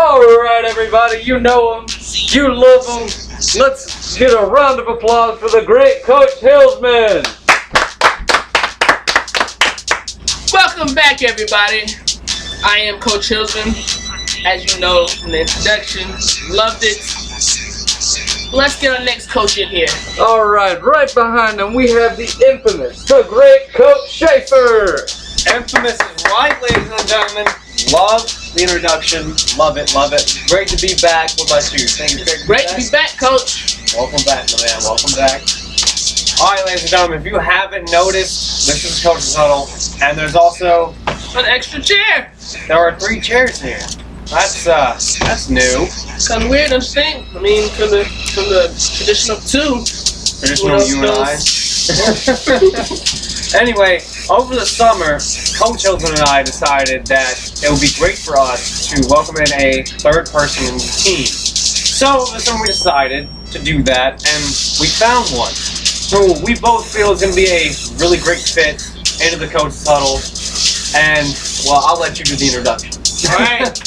Alright everybody, you know them, you love them. Let's get a round of applause for the great Coach Hillsman. Welcome back everybody. I am Coach Hillsman, as you know from the introduction. Loved it. Let's get our next coach in here. Alright, right behind him we have the infamous, the great Coach Schaefer. Infamous is right, ladies and gentlemen. Love the introduction. Love it, love it. Great to be back. What about you? Great to be back, Coach. Welcome back, my man. Welcome back. Alright, ladies and gentlemen, if you haven't noticed, this is Coaches Huddle, and there's also an extra chair. There are 3 chairs here. That's new. Kind of weird, don't you think? I mean, from the tradition of 2. Traditional you and I. Anyway, over the summer, Coach Hillsman and I decided that it would be great for us to welcome in a 3rd person in the team. So this summer we decided to do that, and we found one. So we both feel it's going to be a really great fit into the Coaches Huddle. And, well, I'll let you do the introduction. Alright.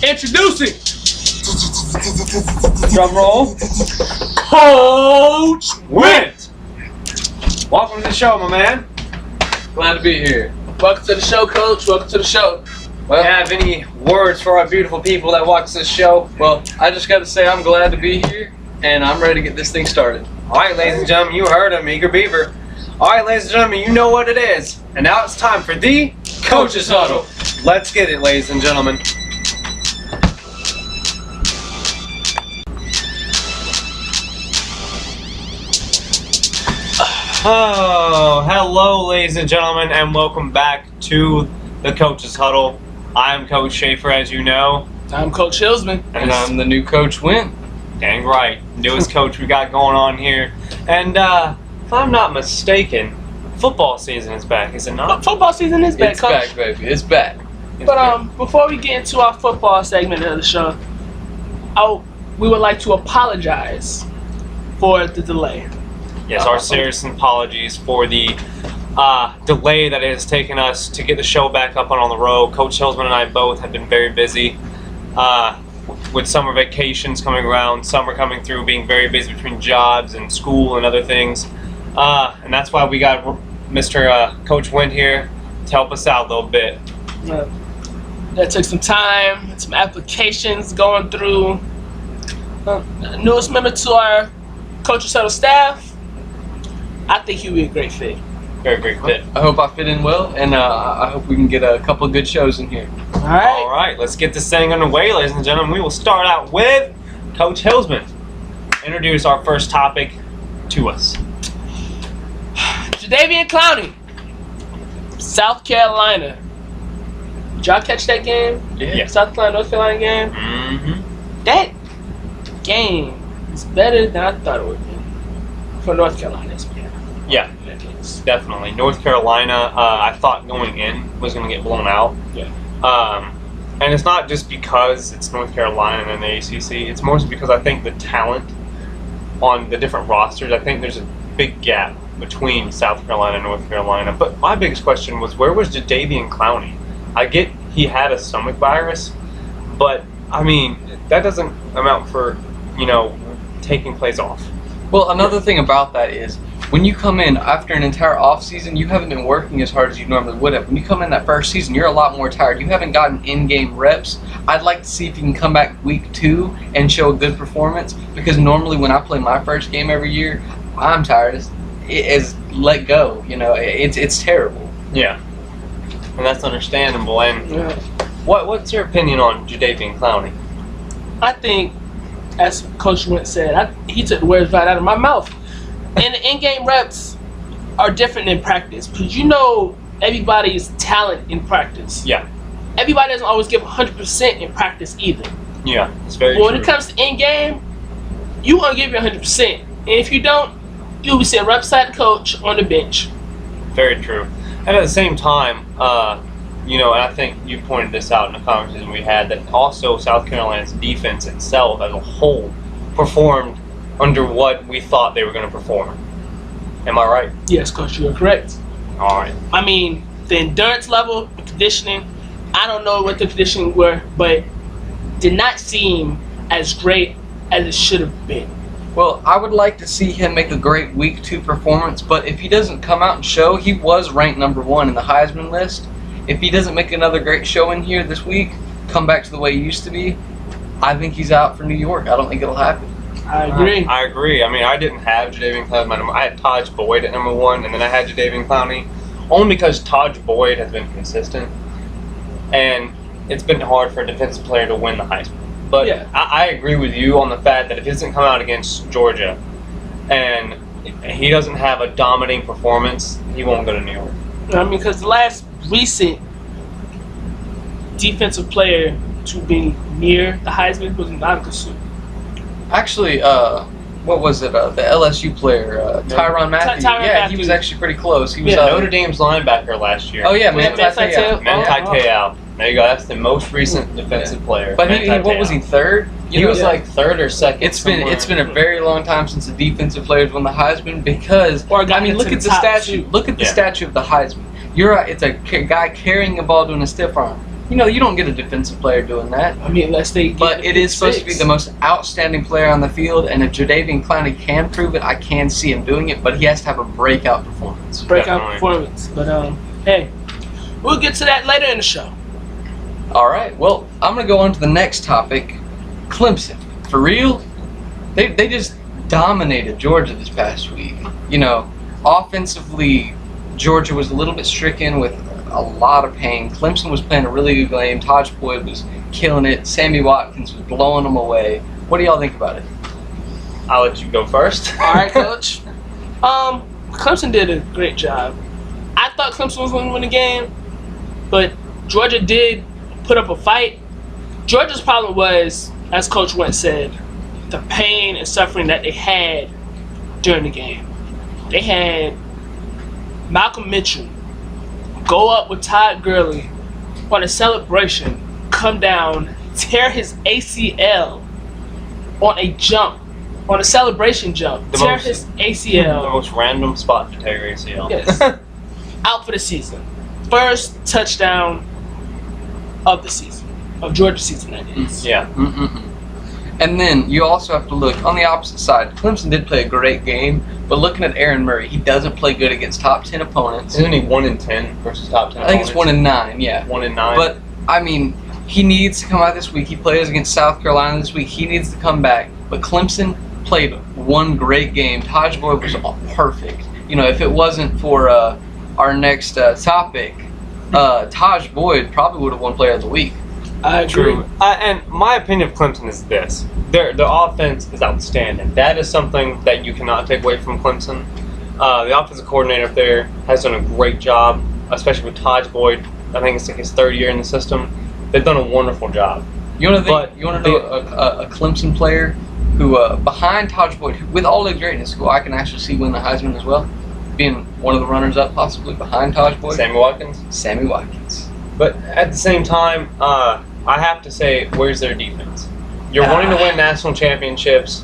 Introducing. Drum roll. Coach Wint. Welcome to the show, my man. Glad to be here. Welcome to the show, Coach. Welcome to the show. Well, Do you have any words for our beautiful people that watch this show? well, I just got to say I'm glad to be here, and I'm ready to get this thing started. Alright, ladies and gentlemen, you heard him, Eager Beaver. Alright, ladies and gentlemen, you know what it is. And now it's time for the Coaches Huddle. Let's get it, ladies and gentlemen. Oh, hello, ladies and gentlemen, and welcome back to the Coaches Huddle. I'm Coach Schaefer, as you know. I'm Coach Hillsman. And I'm the new Coach Wint. Dang right. Newest coach we got going on here. And if I'm not mistaken, football season is back, is it not? Football season is back, It's Coach. back, baby. It's back. But before we get into our football segment of the show, we would like to apologize for the delay. Yes, our serious apologies for the delay that it has taken us to get the show back up and on the road. Coach Hillsman and I both have been very busy with summer vacations coming around, summer coming through, being very busy between jobs and school and other things. And that's why we got Mr. Coach Wint here to help us out a little bit. That took some time, some applications going through. Newest member to our Coaches Huddle staff. I think he'll be a great fit. Very great fit. I hope I fit in well, and I hope we can get a couple of good shows in here. All right, let's get this thing underway, ladies and gentlemen. We will start out with Coach Hillsman. Introduce our first topic to us. Jadeveon Clowney, South Carolina. Did y'all catch that game? Yeah. South Carolina, North Carolina game? Mm-hmm. That game is better than I thought it would be for North Carolina. Yeah, definitely. North Carolina, I thought going in was going to get blown out. Yeah. And it's not just because it's North Carolina and the ACC. It's more because I think the talent on the different rosters, I think there's a big gap between South Carolina and North Carolina. But my biggest question was, where was Jadeveon Clowney? I get he had a stomach virus, but, I mean, that doesn't amount for, taking plays off. Well, another thing about that is, when you come in after an entire off season, you haven't been working as hard as you normally would have. When you come in that first season, you're a lot more tired. You haven't gotten in-game reps. I'd like to see if you can come back week 2 and show a good performance, because normally when I play my first game every year, I'm tired as let go. It's terrible. Yeah. And that's understandable. And what's your opinion on Jadeveon Clowney? I think, as Coach Wint said, he took the words right out of my mouth. And the in-game reps are different than practice, because everybody's talent in practice. Yeah. Everybody doesn't always give 100% in practice either. Yeah, it's very But true. when it comes to in-game, you want to give your 100%. And if you don't, you'll be sitting right beside the coach on the bench. Very true. And at the same time, and I think you pointed this out in the conversation we had, that also South Carolina's defense itself as a whole performed under what we thought they were going to perform. Am I right? Yes, Coach, you are correct. All right. I mean, the endurance level, the conditioning, I don't know what the conditioning were, but did not seem as great as it should have been. Well, I would like to see him make a great week 2 performance, but if he doesn't come out and show, he was ranked number 1 in the Heisman list. If he doesn't make another great showing here this week, come back to the way he used to be, I think he's out for New York. I don't think it'll happen. I agree. I agree. I mean, I didn't have Jadeveon Clowney. I had Taj Boyd at number 1, and then I had Jadeveon Clowney, only because Taj Boyd has been consistent, and it's been hard for a defensive player to win the Heisman. But Yeah. I agree with you on the fact that if he doesn't come out against Georgia, and he doesn't have a dominating performance, he won't go to New York. I mean, because the last recent defensive player to be near the Heisman was Monica Sue. Actually, what was it? The LSU player, Tyrann Mathieu. Tyrann Yeah, Mathieu. he was actually pretty close. He was Notre Dame's linebacker last year. Oh yeah, Man, Manti Te'o. Manti Te'o. There you go. That's the most recent defensive player. But Manti what was he, Te'o. 3rd? He was like 3rd or 2nd. It's been a very long time since the defensive players won the Heisman because Or got into look the at the top statue. two. Look at the Yeah. statue of the Heisman. It's a guy carrying a ball doing a stiff arm. You don't get a defensive player doing that. I mean, unless they. But it is supposed to be the most outstanding player on the field, and if Jadeveon Clowney can prove it, I can see him doing it. But he has to have a breakout performance. breakout Definitely. performance. But hey, we'll get to that later in the show. All right. Well, I'm gonna go on to the next topic. Clemson, for real? They just dominated Georgia this past week. Offensively, Georgia was a little bit stricken with a lot of pain. Clemson was playing a really good game. Taj Boyd was killing it. Sammy Watkins was blowing them away. What do y'all think about it? I'll let you go first. All right, Coach. Clemson did a great job. I thought Clemson was going to win the game, but Georgia did put up a fight. Georgia's problem was, as Coach Wentz said, the pain and suffering that they had during the game. They had Malcolm Mitchell go up with Todd Gurley on a celebration, come down, tear his ACL on a jump, on a celebration jump, tear his The ACL. most random spot to tear your ACL. Yes. Out for the season. First touchdown of the season. Of Georgia's season, that is. Yeah. And then you also have to look on the opposite side. Clemson did play a great game, but looking at Aaron Murray, he doesn't play good against top 10 opponents. Isn't he 1-10 versus top 10? I think it's 1-9, yeah. 1-9. But he needs to come out this week. He plays against South Carolina this week. He needs to come back. But Clemson played one great game. Taj Boyd was perfect. If it wasn't for our next topic, Taj Boyd probably would have won Player of the Week. I agree. True. And my opinion of Clemson is this. Their offense is outstanding. That is something that you cannot take away from Clemson. The offensive coordinator up there has done a great job, especially with Taj Boyd. I think it's like his 3rd year in the system. They've done a wonderful job. You want to know a Clemson player who, behind Taj Boyd, with all the greatness, who I can actually see win the Heisman as well, being one of the runners-up possibly behind Taj Boyd? Sammy Watkins. Sammy Watkins. But at the same time, I have to say, where's their defense? You're wanting to win national championships.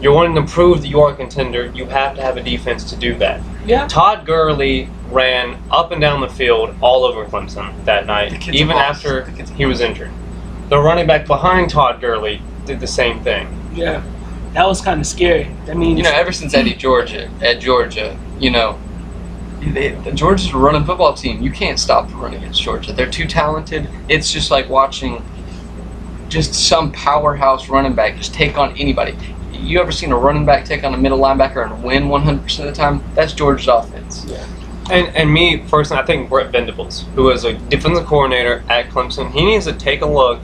You're wanting to prove that you are a contender. You have to have a defense to do that. Yeah. Todd Gurley ran up and down the field all over Clemson that night, even after he was injured. The running back behind Todd Gurley did the same thing. Yeah. That was kind of scary. I mean, ever since Georgia's a running football team. You can't stop the run against Georgia. They're too talented. It's just like watching just some powerhouse running back just take on anybody. You ever seen a running back take on a middle linebacker and win 100% of the time? That's Georgia's offense. Yeah. And me, personally, I think Brett Venables, who is a defensive coordinator at Clemson, he needs to take a look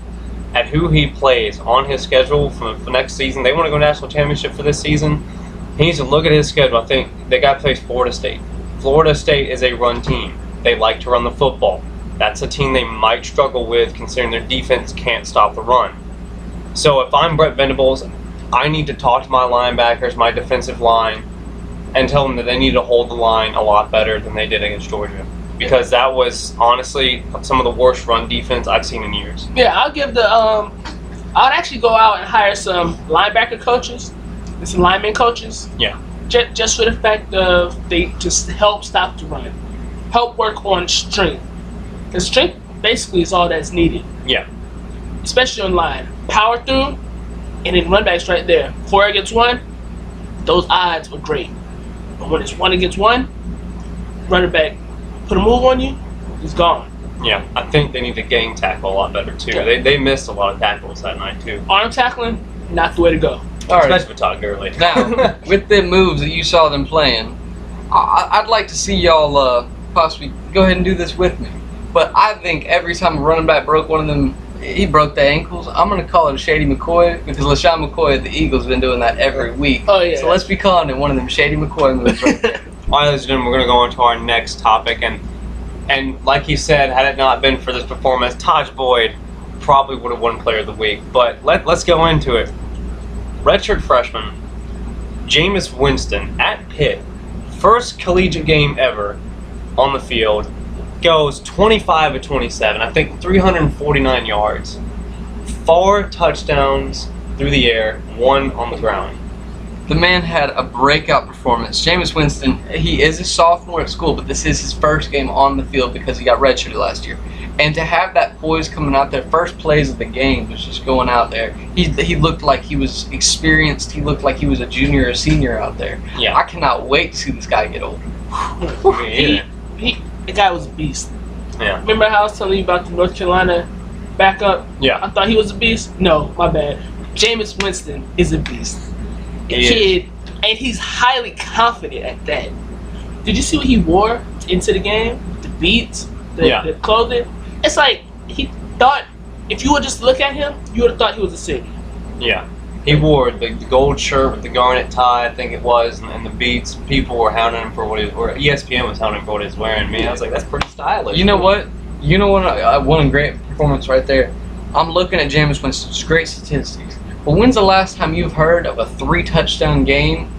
at who he plays on his schedule for next season. They want to go national championship for this season. He needs to look at his schedule. I think they got to play Florida State. Florida State is a run team. They like to run the football. That's a team they might struggle with considering their defense can't stop the run. So if I'm Brett Venables, I need to talk to my linebackers, my defensive line, and tell them that they need to hold the line a lot better than they did against Georgia. Because that was, honestly, some of the worst run defense I've seen in years. Yeah, I'll give I'd actually go out and hire some linebacker coaches and some lineman coaches. Yeah. Just for the fact of they just help stop the run. Help work on strength. Because strength basically is all that's needed. Yeah. especially on line. Power through, and then run backs right there. 4 against 1, those odds were great. But when it's 1 against 1, running back put a move on you, he's gone. Yeah, I think they need to gang tackle a lot better too. Yeah. They missed a lot of tackles that night too. Arm tackling, not the way to go. All right. Especially with Todd Gurley. Now, with the moves that you saw them playing, I'd like to see y'all possibly go ahead and do this with me. But I think every time a running back broke one of them, he broke the ankles, I'm going to call it a Shady McCoy, because LaShawn McCoy at the Eagles been doing that every week. Oh, yeah. So let's be calling it one of them Shady McCoy moves right there. All right, ladies and gentlemen, we're going to go on to our next topic. And like he said, had it not been for this performance, Taj Boyd probably would have won Player of the Week. But let's go into it. Redshirt freshman, Jameis Winston at Pitt, first collegiate game ever on the field, goes 25 of 27, I think 349 yards, 4 touchdowns through the air, 1 on the ground. The man had a breakout performance. Jameis Winston, he is a sophomore at school, but this is his first game on the field because he got redshirted last year. And to have that poise coming out there, first plays of the game was just going out there. He looked like he was experienced. He looked like he was a junior or senior out there. Yeah. I cannot wait to see this guy get older. The guy was a beast. Yeah. Remember how I was telling you about the North Carolina backup? Yeah. I thought he was a beast? No, my bad. Jameis Winston is a beast. The He kid, and he's highly confident at that. Did you see what he wore into the game? The beats, the clothing? It's like he thought, if you would just look at him, you would have thought he was a city. Yeah. He wore the gold shirt with the garnet tie, I think it was, and the beats. People were hounding him for what he was wearing. ESPN was hounding him for what he was wearing. Man, I was like, that's pretty stylish. You know what? One great performance right there. I'm looking at Jameis Winston's great statistics. But when's the last time you've heard of a 3-touchdown game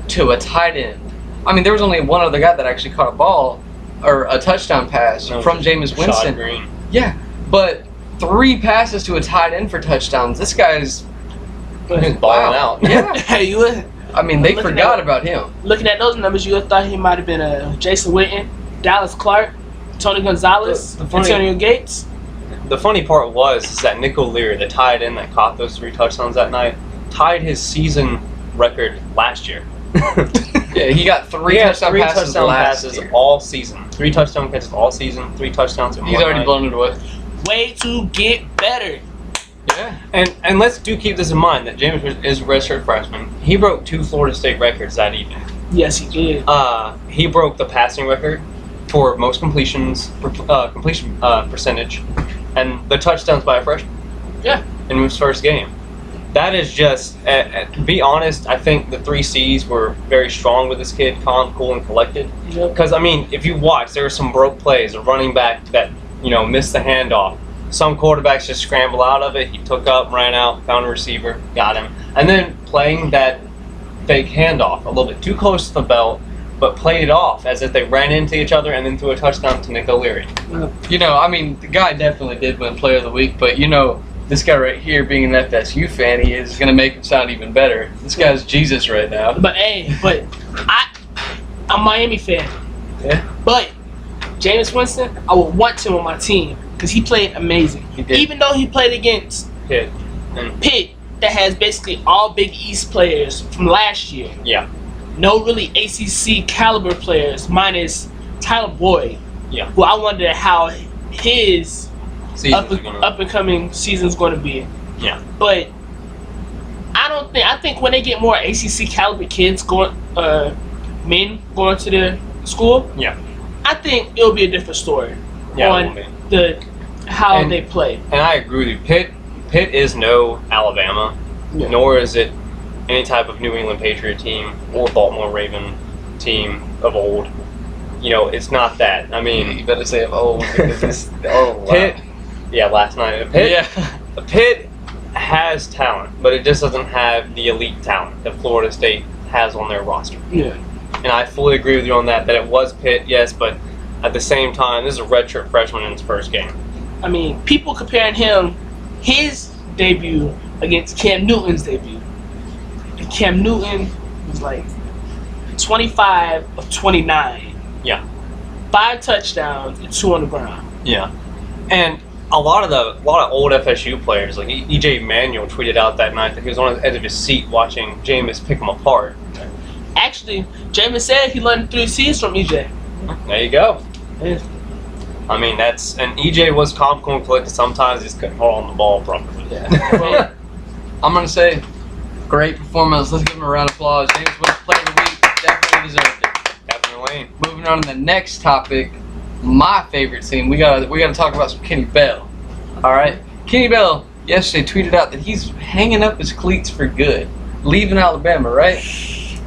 to a tight end? I mean, there was only one other guy that actually caught a ball or a touchdown pass from Jameis Winston. Green. Yeah, but 3 passes to a tight end for touchdowns. This guy's He's balling out. Yeah. Hey, you would, I mean, they Looking forgot at- about him. looking at those numbers, you would have thought he might have been Jason Witten, Dallas Clark, Tony Gonzalez, The funny- Antonio Gates. The funny part is that Nick O'Leary, the tight end that caught those 3 touchdowns that night, tied his season record last year. Yeah, he got 3 He had touchdown 3 passes touchdown last passes year. all season. 3 touchdown passes all season. 3 touchdowns in He's one already night. blown it away. Way to get better. Yeah. And let's keep this in mind that James is a redshirt freshman. He broke 2 Florida State records that evening. Yes, he did. He broke the passing record for most completion percentage, and the touchdowns by a freshman. Yeah. In his first game. That is just, to be honest, I think the 3 C's were very strong with this kid, calm, cool, and collected. Yep. Because, I mean, if you watch, there were some broke plays, a running back that, missed the handoff. Some quarterbacks just scramble out of it. He took up, ran out, found a receiver, got him. And then playing that fake handoff a little bit too close to the belt, but played it off as if they ran into each other and then threw a touchdown to Nick O'Leary. I mean, the guy definitely did win Player of the Week, but this guy right here, being an FSU fan, he is going to make him sound even better. This guy's Jesus right now. But I'm a Miami fan. Yeah. But Jameis Winston, I would want him on my team because he played amazing. He did. Even though he played against Pitt. Pitt, that has basically all Big East players from last year. Yeah. No really ACC caliber players, minus Tyler Boyd. Yeah. Who I wonder how his Season's up and coming season's going to be. Yeah. But I think when they get more ACC caliber kids men going to their school, Yeah. I think it'll be a different story Yeah, on it will be. how And- they play. And I agree with you. Pitt is no Alabama, Yeah. nor is it any type of New England Patriot team or Baltimore Raven team of old. It's not that. I mean, You better say, because it's, wow. Pitt. Yeah, last night. Pitt has talent, but it just doesn't have the elite talent that Florida State has on their roster. Yeah. And I fully agree with you on that it was Pitt, yes, but at the same time, this is a redshirt freshman in his first game. I mean, people comparing his debut against Cam Newton's debut. And Cam Newton was like 25 of 29. Yeah. 5 touchdowns and 2 on the ground. Yeah. And a lot of old FSU players, like EJ Manuel, tweeted out that night that he was on the edge of his seat watching Jameis pick him apart. Actually, Jameis said he learned 3 C's from EJ. There you go. Yeah. I mean, and EJ was comical and collected sometimes, just couldn't hold on the ball properly. Yeah. Well, I'm going to say, great performance. Let's give him a round of applause. James Woods, Player of the Week, definitely deserved it. Definitely. Moving on to the next topic, my favorite team. We gotta talk about some Kenny Bell. All right, Kenny Bell yesterday tweeted out that he's hanging up his cleats for good, leaving Alabama. Right?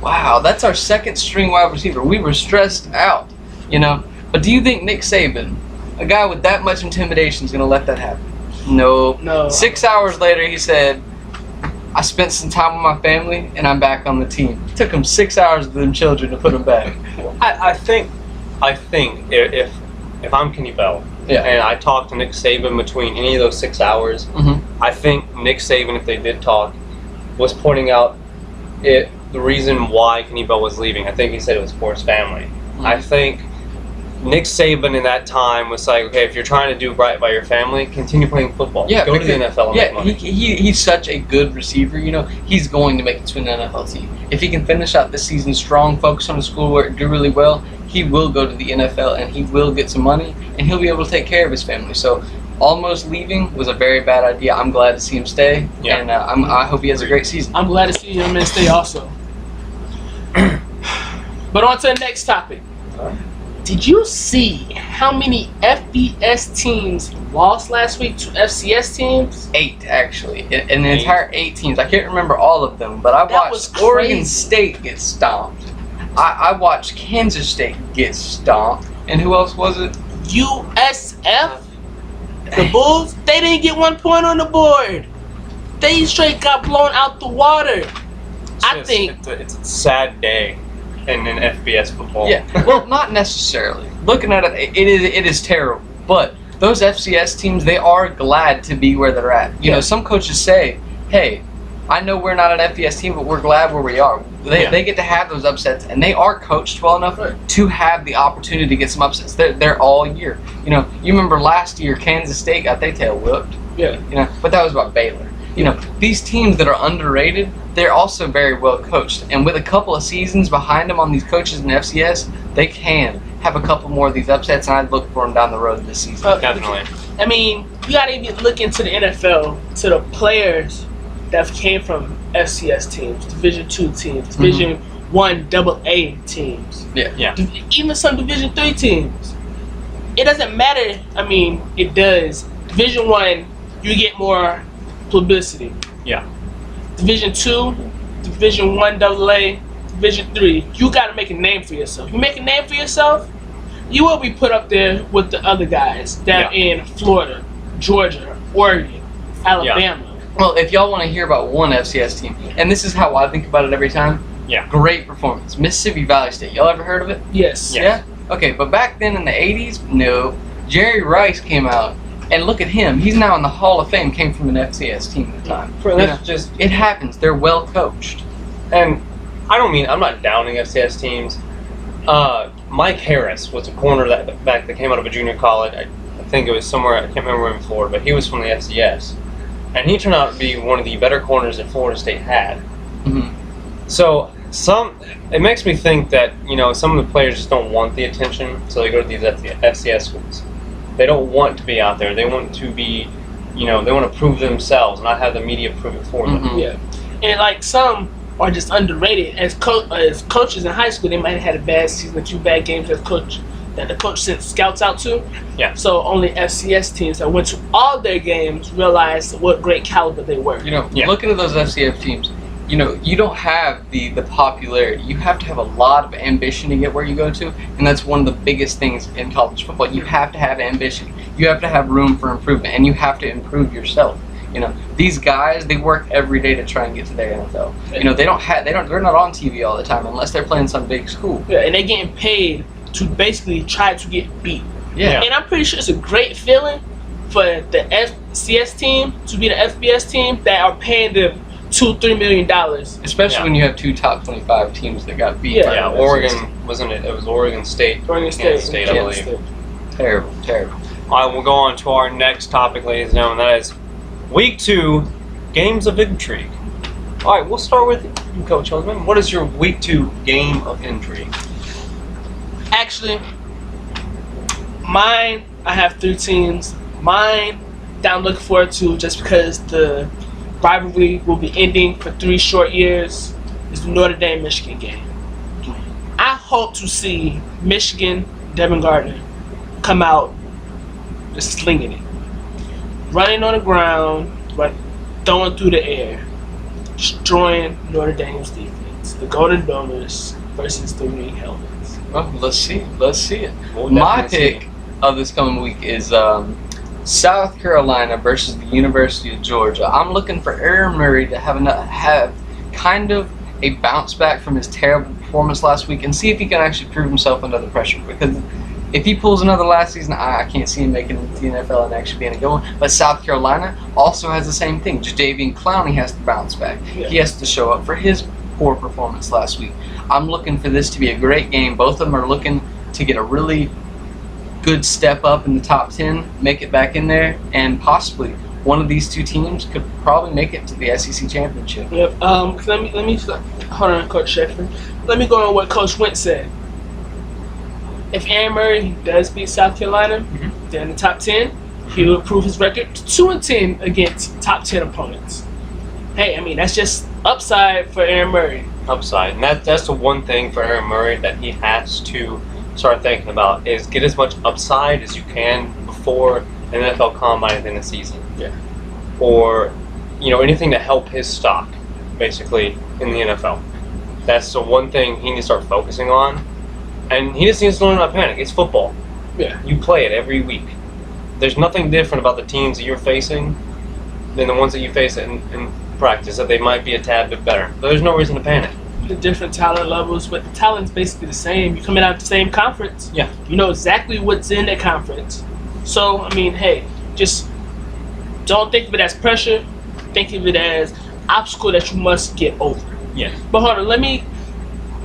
Wow, that's our second string wide receiver. We were stressed out, you know. But do you think Nick Saban, a guy with that much intimidation, is gonna let that happen? No. 6 hours later, he said, I spent some time with my family, and I'm back on the team. It took him 6 hours with them children to put him back. I think if I'm Kenny Bell, and I talked to Nick Saban between any of those 6 hours, I think Nick Saban, if they did talk, was pointing out the reason why Kenny Bell was leaving. I think he said it was for his family. I think Nick Saban in that time was like, okay, if you're trying to do right by your family, continue playing football. Yeah, go to the NFL and make money. He's such a good receiver. You know, he's going to make it to an NFL team. If he can finish out this season strong, focus on his schoolwork, do really well, he will go to the NFL and he will get some money and he'll be able to take care of his family. So almost leaving was a very bad idea. I'm glad to see him stay, and I hope he has a great season. I'm glad to see him stay also. But on to the next topic. Did you see how many FBS teams lost last week to FCS teams? 8, actually. In the entire 8 teams. I can't remember all of them, but I watched Oregon State get stomped. I watched Kansas State get stomped. And who else was it? USF? The Bulls? They didn't get 1 point on the board. They straight got blown out the water. It's a sad day in FBS football. Yeah, well, not necessarily. Looking at it, it is terrible. But those FCS teams, they are glad to be where they're at. You know, some coaches say, hey, I know we're not an FBS team, but we're glad where we are. They get to have those upsets, and they are coached well enough to have the opportunity to get some upsets. They're all year. You know, you remember last year, Kansas State got their tail whipped. Yeah. You know, but that was about Baylor. You know, these teams that are underrated, they're also very well coached. And with a couple of seasons behind them on these coaches in FCS, they can have a couple more of these upsets, and I'd look for them down the road this season. Definitely. I mean, you got to even look into the NFL, to the players that came from FCS teams, Division II teams, Division I AA teams. Yeah. Even some Division III teams. It doesn't matter. I mean, it does. Division I, you get more publicity. Yeah. Division II, Division I AA, Division III, you got to make a name for yourself. You make a name for yourself, you will be put up there with the other guys that are in Florida, Georgia, Oregon, Alabama. Well, if y'all want to hear about one FCS team, and this is how I think about it every time, great performance. Mississippi Valley State. Y'all ever heard of it? Yes. Yeah? Okay, but back then in the 80s, no. Jerry Rice came out, and look at him. He's now in the Hall of Fame, came from an FCS team at the time. It happens. They're well coached. And I'm not downing FCS teams. Mike Harris was a corner that came out of a junior college. I think it was somewhere, I can't remember where in Florida, but he was from the FCS. And he turned out to be one of the better corners that Florida State had. So it makes me think that, you know, some of the players just don't want the attention, so they go to these FCS schools. They don't want to be out there. They want to be, you know, they want to prove themselves, not have the media prove it for them. Yeah. And like some are just underrated. As coaches in high school, they might have had a bad season, a few bad games as coach that the coach sent scouts out to. Yeah. So only FCS teams that went to all their games realized what great caliber they were. You know, looking at those FCS teams, you know, you don't have the popularity. You have to have a lot of ambition to get where you go to, and that's one of the biggest things in college football. You have to have ambition. You have to have room for improvement, and you have to improve yourself. You know, these guys, they work every day to try and get to their NFL. You know, they're not on TV all the time unless they're playing some big school. Yeah, and they're getting paid to basically try to get beat. Yeah. And I'm pretty sure it's a great feeling for the FCS team to be the FBS team that are paying them $2-3 million. Especially when you have 2 top 25 teams that got beat. Oregon, wasn't it? It was Oregon State. Oregon State, I believe. Terrible. All right, we'll go on to our next topic, ladies and gentlemen. That is Week 2, Games of Intrigue. All right, we'll start with you, Coach Hillsman. What is your Week 2 game of intrigue? Actually, mine, I have 3 teams. Mine that I'm looking forward to just because the rivalry will be ending for 3 short years is the Notre Dame-Michigan game. I hope to see Michigan, Devin Gardner, come out just slinging it. Running on the ground, throwing through the air, destroying Notre Dame's defense. The Golden Donuts versus the Wing Helmets. Well, let's see. Let's see it. We'll My definitely see pick of this coming week is South Carolina versus the University of Georgia. I'm looking for Aaron Murray to have kind of a bounce back from his terrible performance last week and see if he can actually prove himself under the pressure. Because if he pulls another last season, I can't see him making it to the NFL and actually being a good one. But South Carolina also has the same thing. Jadeveon Clowney has to bounce back. Yeah. He has to show up for his poor performance last week. I'm looking for this to be a great game. Both of them are looking to get a really good step up in the top 10, make it back in there, and possibly one of these 2 teams could probably make it to the SEC championship. Yep. Let me hold on, Coach Sheffield. Let me go on what Coach Wentz said. If Aaron Murray does beat South Carolina, they're in the top 10. He will improve his record to 2-10 against top 10 opponents. Hey, I mean that's just upside for Aaron Murray. upside. And that's the one thing for Aaron Murray that he has to start thinking about is get as much upside as you can before an NFL Combine at the end of the season. Yeah. Or, anything to help his stock, basically, in the NFL. That's the one thing he needs to start focusing on. And he just needs to learn not to panic. It's football. Yeah. You play it every week. There's nothing different about the teams that you're facing than the ones that you face in practice, that they might be a tad bit better. But there's no reason to panic. The different talent levels, but the talent's basically the same. You're coming out of the same conference. Yeah. You know exactly what's in that conference. So, I mean, hey, just don't think of it as pressure. Think of it as obstacle that you must get over. Yes. But hold on, let me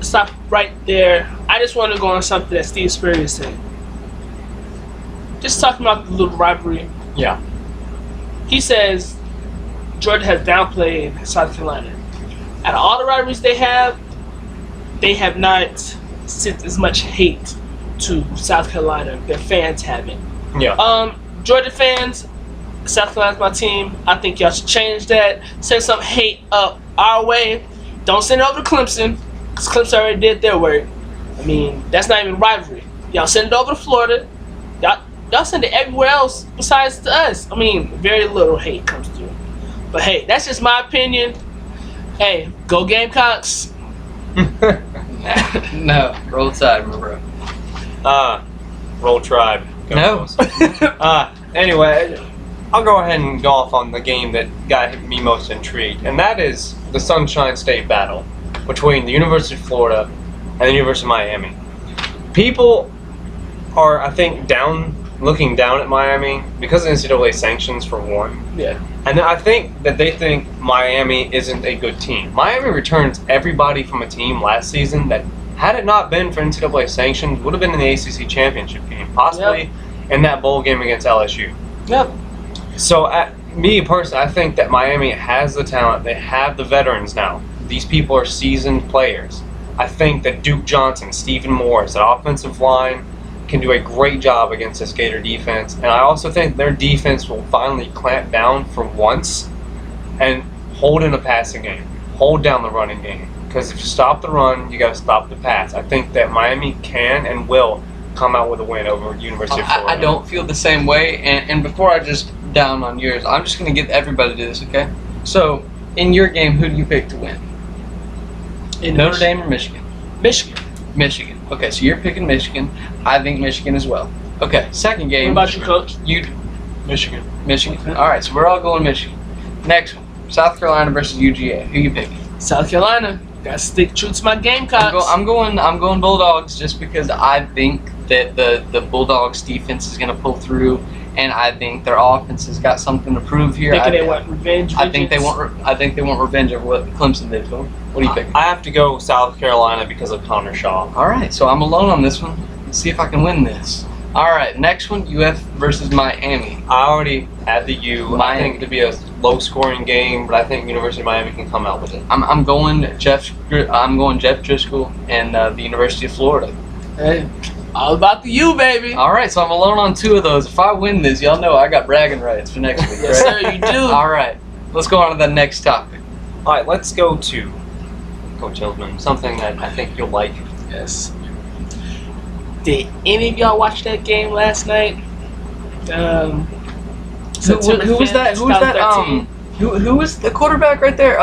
stop right there. I just want to go on something that Steve Spurrier said. Just talking about the little rivalry. Yeah. He says Georgia has downplayed South Carolina. Out of all the rivalries they have not sent as much hate to South Carolina. Their fans haven't. Yeah. Georgia fans, South Carolina's my team. I think y'all should change that. Send some hate up our way. Don't send it over to Clemson, because Clemson already did their work. I mean, that's not even rivalry. Y'all send it over to Florida. Y'all send it everywhere else besides to us. I mean, very little hate comes through. But hey, that's just my opinion. Hey, go Gamecocks. No, roll tide, my bro. Roll Tribe. Go No. Bulls. Anyway, I'll go ahead and go off on the game that got me most intrigued, and that is the Sunshine State battle between the University of Florida and the University of Miami. People are, I think, looking down at Miami because of NCAA sanctions, for one. Yeah. And I think that they think Miami isn't a good team. Miami returns everybody from a team last season that, had it not been for NCAA sanctions, would have been in the ACC championship game, possibly in that bowl game against LSU. Yep. So, me personally, I think that Miami has the talent. They have the veterans now. These people are seasoned players. I think that Duke Johnson, Stephen Morris, that offensive line can do a great job against this Gator defense. And I also think their defense will finally clamp down for once and hold in a passing game, hold down the running game. Because if you stop the run, you got to stop the pass. I think that Miami can and will come out with a win over University of Florida. I don't feel the same way, and before I just down on yours, I'm just going to get everybody to do this, okay? So, in your game, who do you pick to win? Notre Dame or Michigan? Michigan. Michigan. Okay, so you're picking Michigan. I think Michigan as well. Okay, second game. What about you, Coach? You, Michigan. Michigan. All right, so we're all going Michigan. Next one, South Carolina versus UGA. Who you picking? South Carolina. Got to stick true to my Gamecocks. I'm going Bulldogs just because I think that the Bulldogs defense is going to pull through, and I think their offense has got something to prove here. Thinking they want revenge. I think they want revenge of what Clemson did to them. What do you think? I have to go South Carolina because of Connor Shaw. All right, so I'm alone on this one. Let's see if I can win this. All right, next one, UF versus Miami. I already had the U. I Miami. think it'd be a low-scoring game, but I think University of Miami can come out with it. I'm going Jeff Driscoll and the University of Florida. Hey, all about the U, baby. All right, so I'm alone on 2 of those. If I win this, y'all know I got bragging rights for next week. Yes, right? sir, you do. All right, let's go on to the next topic. All right, let's go to Coach Hillman, something that I think you'll like. Yes. Did any of y'all watch that game last night? September Who was 5th, that? Who was that? 2013? Who was the quarterback right there?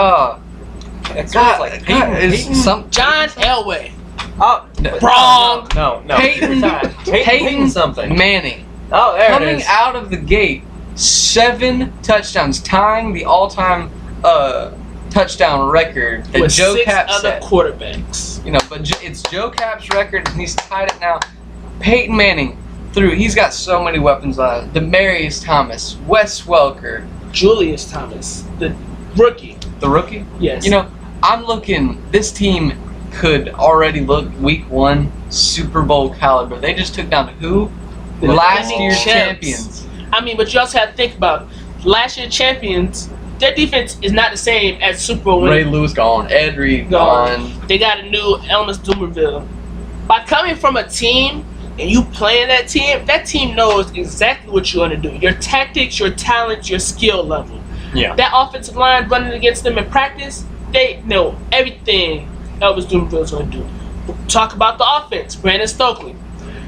It's God, like is some John Elway. Oh, Wrong. No. Peyton Peyton something. Manning. Oh, there it Coming is. out of the gate, 7 touchdowns, tying the all-time touchdown record that With Joe 6 Cap other set. quarterbacks. You know, but it's Joe Cap's record, and he's tied it now. Peyton Manning he's got so many weapons on. Demaryius Thomas, Wes Welker, Julius Thomas, the rookie. the rookie. Yes. You know, I'm looking. This team could already look Week 1 Super Bowl caliber. They just took down who? The Last defending year's champs. champions. I mean, but you also have to think about last year's champions. Their defense is not the same as Super Bowl Ray winners. Lewis gone. Ed Reed gone. They got a new Elmas Dumerville. By coming from a team and you playing that team knows exactly what you want to do. Your tactics, your talents, your skill level. Yeah. That offensive line running against them in practice, they know everything Elvis Dumerville's going to do. Talk about the offense, Brandon Stokely.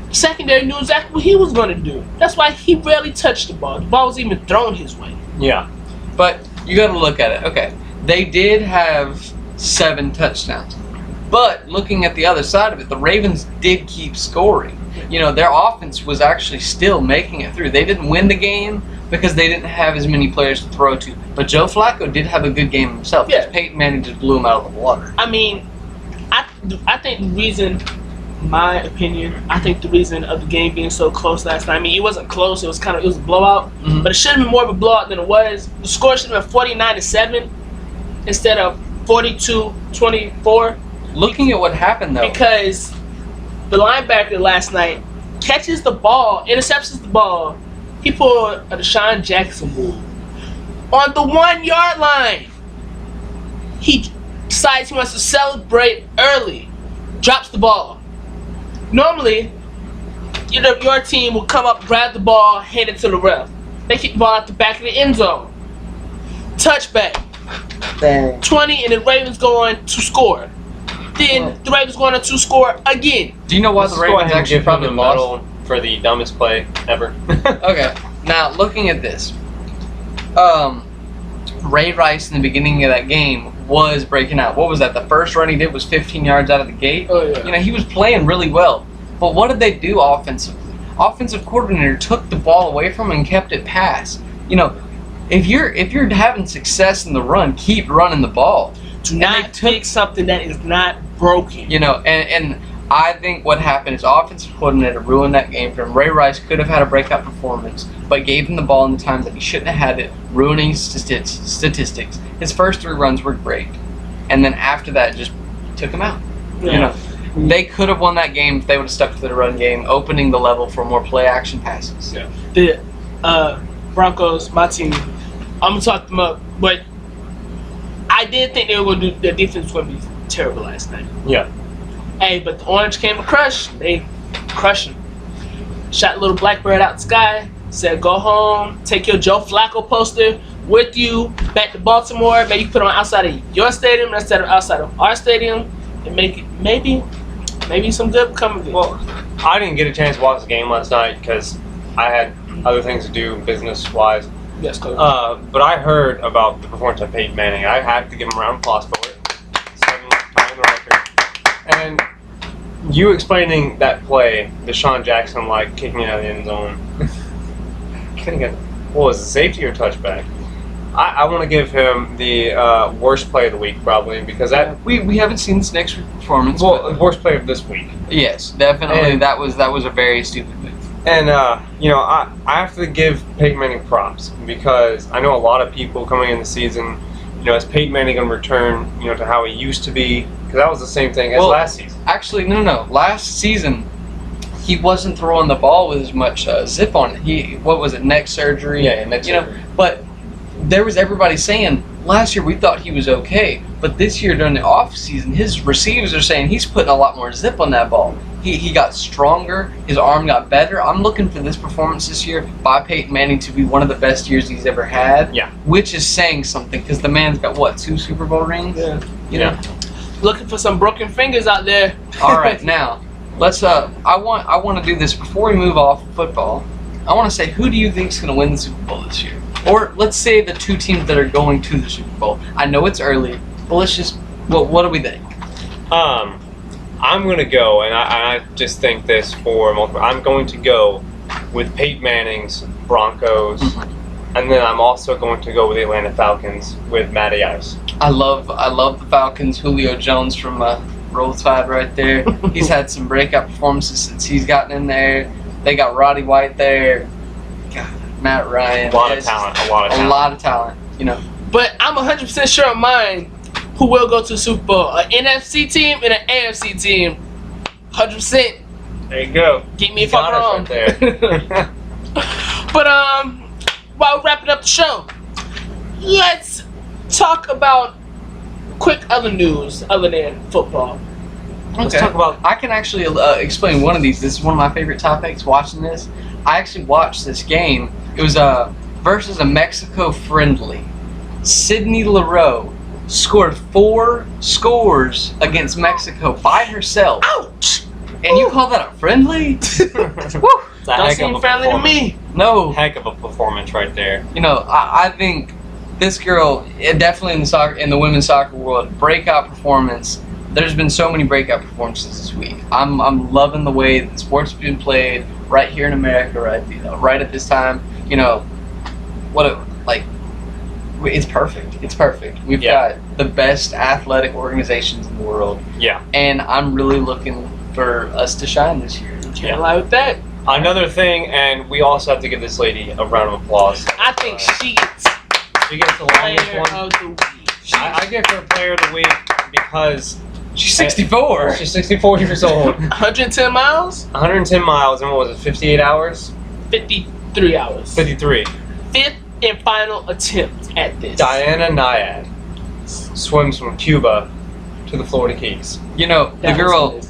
The secondary knew exactly what he was going to do. That's why he rarely touched the ball. The ball was even thrown his way. Yeah. But you got to look at it. Okay, they did have 7 touchdowns. But looking at the other side of it, the Ravens did keep scoring. You know, their offense was actually still making it through. They didn't win the game because they didn't have as many players to throw to. But Joe Flacco did have a good game himself. Yeah. Peyton Manning just blew him out of the water. I mean, I think the reason, my opinion, I think the reason of the game being so close last night, I mean, it wasn't close. It was a blowout. Mhm. But it should have been more of a blowout than it was. The score should have been 49-7 instead of 42-24. Looking at what happened, though. Because the linebacker last night catches the ball, intercepts the ball. He pulled a Deshaun Jackson move on the 1-yard line. He decides he wants to celebrate early, drops the ball. Normally, your team will come up, grab the ball, hand it to the ref. They kick the ball out the back of the end zone. Touchback. 20, and the Ravens go on to score. Then the Ravens go on to score again. Do you know why Let's the go Ravens ahead and actually give him probably the lost? medal for the dumbest play ever. Okay, now looking at this, Ray Rice in the beginning of that game was breaking out. What was that? The first run he did was 15 yards out of the gate. Oh, yeah. You know, he was playing really well. But what did they do offensively? Offensive coordinator took the ball away from him and kept it pass. You know, if you're having success in the run, keep running the ball. Do not fix something that is not broken. You know, and I think what happened is offensive coordinator ruined that game for him. Ray Rice could have had a breakout performance, but gave him the ball in the times that he shouldn't have had it, ruining statistics. His first 3 runs were great, and then after that, just took him out. Yeah. You know, they could have won that game if they would have stuck to the run game, opening the level for more play-action passes. Yeah. The Broncos, my team, I'm gonna talk them up, but I did think they were gonna do. Their defense was gonna be terrible last night. Yeah. Hey, but the Orange came to crush. They crushed him. Shot a little blackbird out the sky. Said, go home. Take your Joe Flacco poster with you back to Baltimore. Maybe you put it on outside of your stadium instead of outside of our stadium, and make it maybe some good come of it. Well, I didn't get a chance to watch the game last night because I had other things to do business-wise. Yes, coach. But I heard about the performance of Peyton Manning. I have to give him a round of applause for it. 7-time record. And you explaining that play, Deshaun Jackson, like kicking it out of the end zone. What was it, safety or touchback? I want to give him the worst play of the week, probably, because that. We haven't seen this next week's performance. Well, but the worst play of this week. yes, definitely. And- that was a very stupid move. And, you know, I have to give Peyton Manning props because I know a lot of people coming in the season, you know, is Peyton Manning going to return, you know, to how he used to be? Because that was the same thing as last season. Actually, no. Last season, he wasn't throwing the ball with as much zip on it. What was it, neck surgery? Yeah, neck surgery. But there was everybody saying last year we thought he was okay, but this year during the off season, his receivers are saying he's putting a lot more zip on that ball. He got stronger, his arm got better. I'm looking for this performance this year by Peyton Manning to be one of the best years he's ever had. Yeah. Which is saying something because the man's got what, 2 Super Bowl rings? Yeah. You know. Looking for some broken fingers out there. All right, now let's. I want to do this before we move off football. I want to say, who do you think is going to win the Super Bowl this year? Or let's say the 2 teams that are going to the Super Bowl. I know it's early, but let's just. What do we think? I'm going to go, and I just think this for multiple. I'm going to go with Peyton Manning's Broncos, and then I'm also going to go with the Atlanta Falcons with Matty Ice. I love the Falcons. Julio Jones from Roll Tide right there. He's had some breakout performances since he's gotten in there. They got Roddy White there. God, Matt Ryan. A lot of talent. You know. But I'm 100% sure of mine. Who will go to the Super Bowl? An NFC team and an AFC team. 100%. There you go. Keep me if I'm wrong. Right there. But while we're wrapping up the show, let's talk about quick other news other than football. Let's talk about. I can actually explain one of these. This is one of my favorite topics. Watching this, I actually watched this game. It was versus a Mexico friendly. Sydney Leroux scored 4 scores against Mexico by herself. Ouch! And you call that a friendly? Woo! Don't seem friendly to me. No. Heck of a performance right there. You know, I think this girl, definitely in the women's soccer world, breakout performance. There's been so many breakout performances this week. I'm loving the way that sports has been played right here in America, right at this time. You know, it's perfect. It's perfect. We've got the best athletic organizations in the world. Yeah. And I'm really looking for us to shine this year. Can't lie with that. Another thing, and we also have to give this lady a round of applause. I think she gets the longest player one. of the week. I give her player of the week because She's 64. She's 64 years old. 110 miles? 110 miles, and what was it, 58 hours? 53 hours. 53. 5th and final attempt at this. Diana Nyad swims from Cuba to the Florida Keys. You know, the girl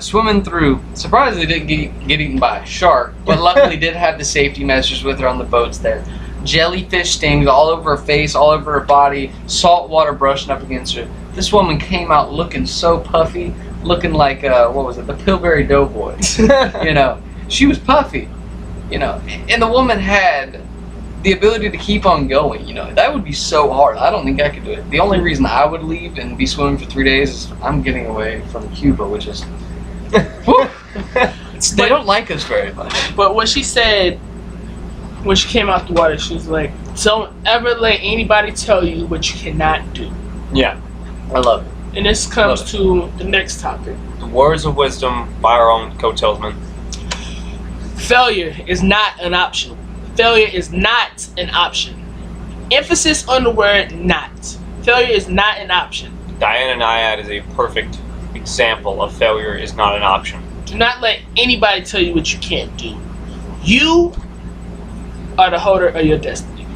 swimming through, surprisingly didn't get eaten by a shark, but luckily did have the safety measures with her on the boats there. Jellyfish stings all over her face, all over her body, salt water brushing up against her. This woman came out looking so puffy, looking like, what was it, the Pillsbury Doughboy. You know, she was puffy, you know, and the woman had the ability to keep on going. You know, that would be so hard. I don't think I could do it. The only reason I would leave and be swimming for 3 days is I'm getting away from Cuba, which is, they don't like us very much. But what she said when she came out the water, she was like, don't ever let anybody tell you what you cannot do. Yeah. I love it. And this comes to the next topic. The words of wisdom by our own Coach Hillsman. Failure is not an option. Failure is not an option. Emphasis on the word not. Failure is not an option. Diana Nyad is a perfect example of failure is not an option. Do not let anybody tell you what you can't do. You are the holder of your destiny.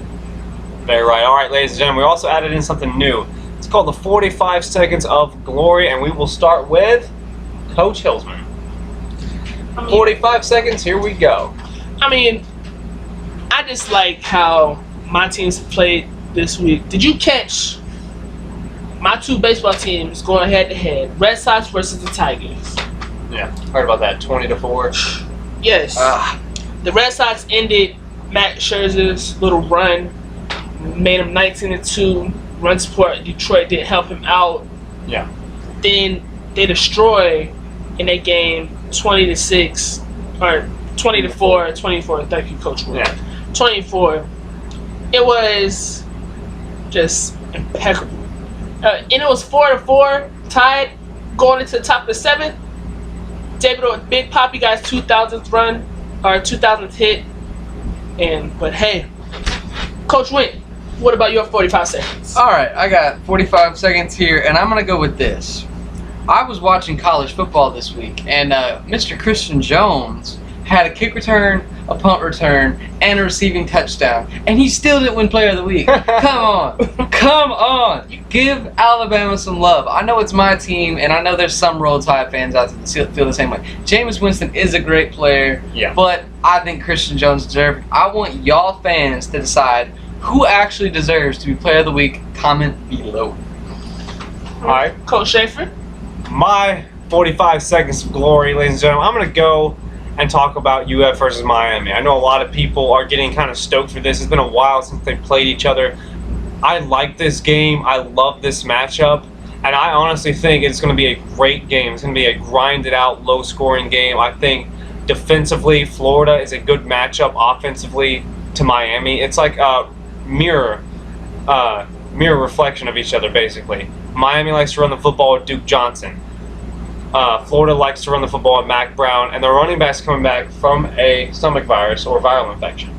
Very right. All right, ladies and gentlemen, we also added in something new. It's called the 45 Seconds of Glory, and we will start with Coach Hillsman. 45 seconds, here we go. I mean, I just like how my teams played this week. Did you catch my 2 baseball teams going head to head? Red Sox versus the Tigers. Yeah, heard about that. 20-4. Yes. The Red Sox ended Matt Scherzer's little run, made him 19-2. Run support. Detroit didn't help him out. Yeah. Then they destroy in that game 20-6 or 20-4. 24. Thank you, Coach Will. Yeah. 24. It was just impeccable. And it was 4-4, tied, going into the top of the 7th. David Big Poppy got his 2000th run, or 2000th hit. But hey, Coach Wynn, what about your 45 seconds? All right, I got 45 seconds here, and I'm going to go with this. I was watching college football this week, and Mr. Christian Jones had a kick return, a punt return, and a receiving touchdown, and he still didn't win Player of the Week. Come on. Come on. Give Alabama some love. I know it's my team, and I know there's some Roll Tide fans out there that feel the same way. Jameis Winston is a great player, but I think Christian Jones deserves it. I want y'all fans to decide who actually deserves to be Player of the Week. Comment below. All right. Coach Schaefer? My 45 seconds of glory, ladies and gentlemen. I'm going to go and talk about UF versus Miami. I know a lot of people are getting kind of stoked for this. It's been a while since they played each other. I like this game. I love this matchup. And I honestly think it's going to be a great game. It's going to be a grinded out, low scoring game. I think defensively, Florida is a good matchup offensively to Miami. It's like a mirror reflection of each other, basically. Miami likes to run the football with Duke Johnson. Florida likes to run the football with Mac Brown, and their running back's coming back from a stomach virus or viral infection.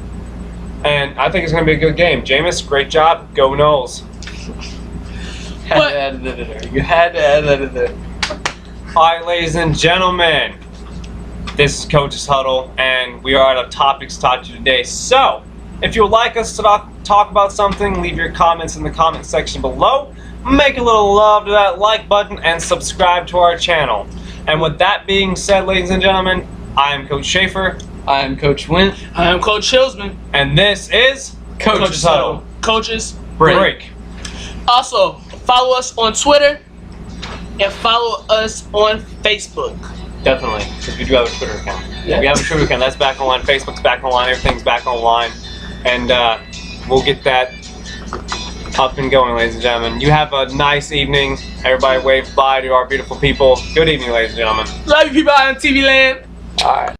And I think it's going to be a good game. Jameis, great job. Go Knowles. You had to add that in there. All right, ladies and gentlemen, this is Coaches Huddle, and we are out of topics to talk to you today. So, if you would like us to talk about something, leave your comments in the comment section below. Make a little love to that like button and subscribe to our channel. And with that being said, ladies and gentlemen, I am Coach Schaefer. I am Coach Wint. I am Coach Hillsman. And this is Coaches Huddle. Coaches Break. Also, follow us on Twitter and follow us on Facebook. Definitely, because we do have a Twitter account. Yeah. We have a Twitter account. That's back online. Facebook's back online. Everything's back online. And we'll get that up and going, ladies and gentlemen. You have a nice evening. Everybody wave bye to our beautiful people. Good evening, ladies and gentlemen. Love you people out in TV land. All right.